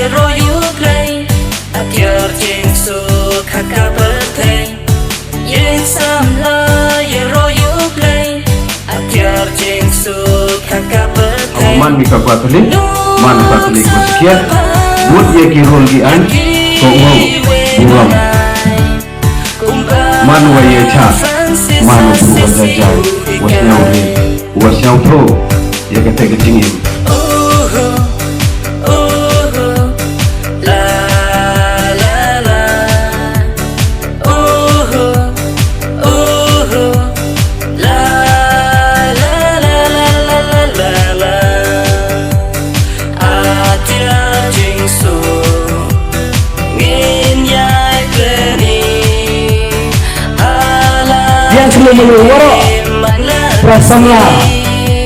royu play atyar jing su khaka berthei yen samla ye royu play atyar jing su khaka berthei man mi kapatuli man patuli ko sekian buat ye kirol gi an ko ngom buram man wa ye cha man bu jajai wasnyau tho ye kata kecingin waro prasangla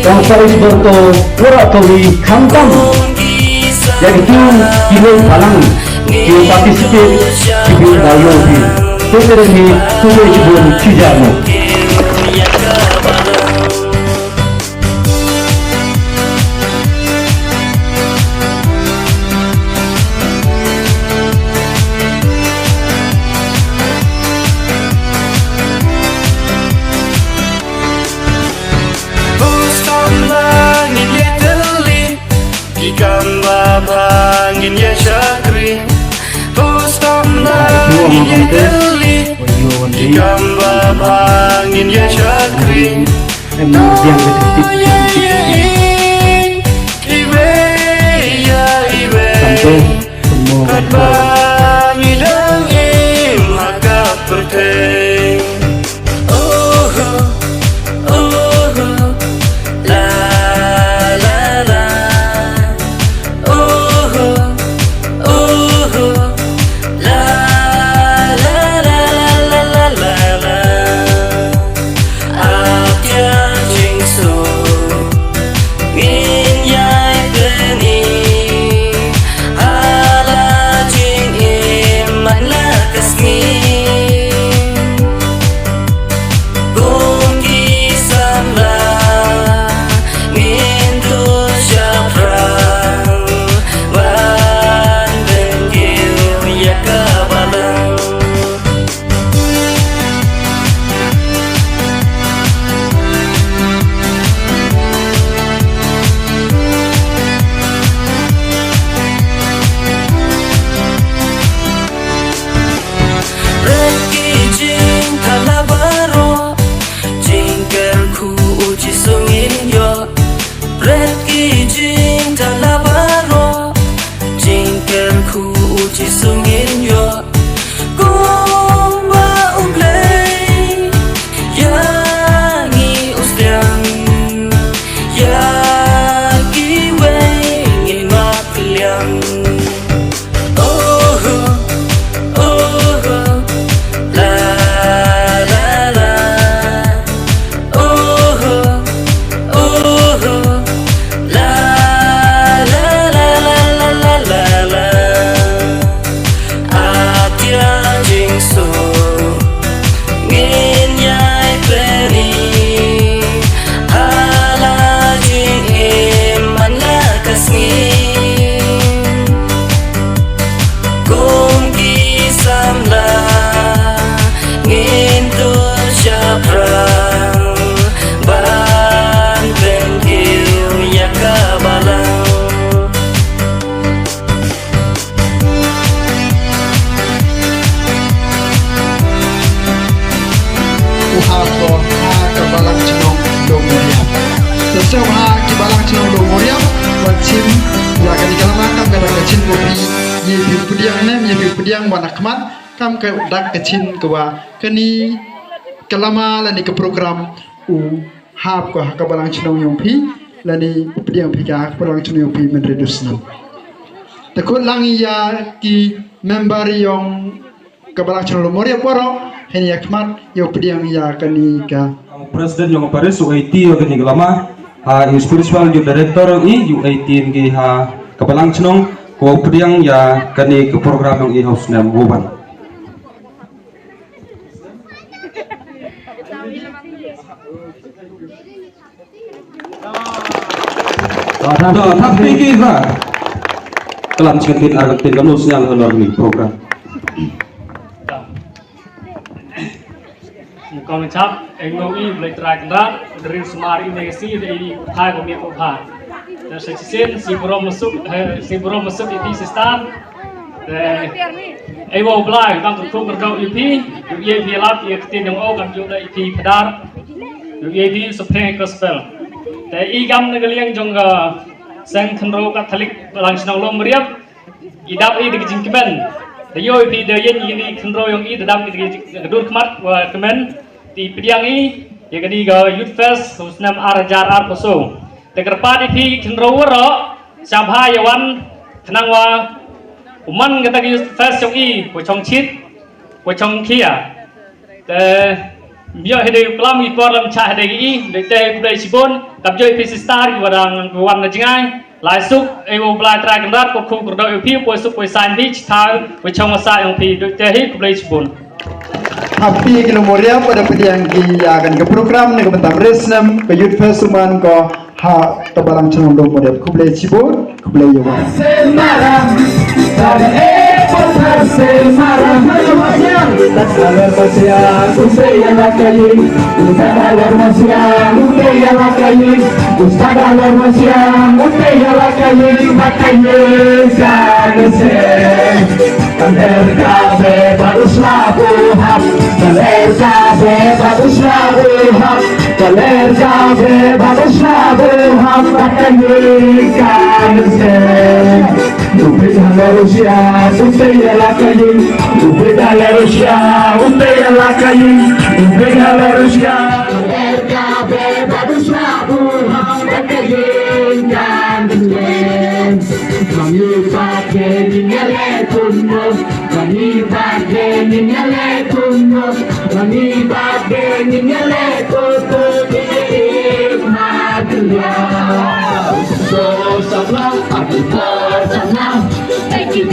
yang saris berto waro kali kangkang yang itu kilo palang kilo partisipir kilo dayo di tetere ni tuwe jibun tijano Bangin ya syakri Pustam bangin ya geli Gamba bangin ya syakri Oh ya ya Iwe ya iwe Kat bangin lang im Hakap berteng Oh oh La la la yang wanakman kam ke dak kecin kewa keni kelama lani ke program hap ko kabalang chinong yongpi lani pediang pika kabalang chinong yongpi menredusna takut langi ya ki member yang kabalang chinong moria poro hen yakmat yo pediang ya keni ka presiden yang pares UIT yo keni kelama spiritual director UIT ki ha kabalang chinong ko pediang ya kani ke program yang i-house na buban. Tapi kita kelan seketin Argentin kamu sinyal honor ni program. Còn chấp anh ngô y lấy trai cần ra dari semari negasi dari hai của miệng của hà dan sekian si bro masuk di sistem anh vô blai đang thuộc khu berkau EP EP lab EP tin yang o kan juga EP pedar EP supeng gospelแต่อีกำนึกเลี้ยงจงก็เซนคันโรกัทลิกหลังชนองลมเรียบอีดับอีดึกจิงกิมันแต่โยEPเดียนยีนี่คันโรยองอีดับอีดึกดูดขมัดว่ากิมันdi pedang ini ya kadi ga youth fest husnam arajar ar poso te kerpa di pi kenrawara sabha yawan tenang wa uman kata youth fest yang i po chong chit po chong kia te bio hede klam i kolam cha hede i de te kudai sibon tap joi pi star i wadang wan na jingai lai suk e wo blai tra kan rat ko khu kurdo e pi po suk po san bi cha po chong sa yang pi de te hi kudai sibon Happy Kilomoria pada petiang ki akan ke program ni ke bentam resnam ke youth festuman ko ha kebalang cenong dong model kublai cibur kublai yawan Semarang pada kota Semarang Malayang tak salah Malayang usai lakayin ustadz Malayang usai lakayin ustadz Malayang usai lakayin makanya sangat Kaler kafe baguslah buhap Kaler kafe baguslah buhap Kaler kafe baguslah buhap Takkan ikan sen Dupit hala Rusia Untai hala kayin Dupit hala Rusia Untai hala kayin Dupit hala Rusia Kaler kafe baguslah buhap Takkan ikan sen Kami pakai nyale tunmo Kami pakai nyale tunmo Kami pakai nyale tunmo Nikmatnya So salam Aku for salam Thank you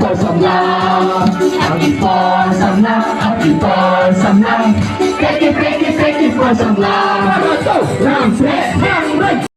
for salam Aku for salam Aku for salam Thank you for salam Ram,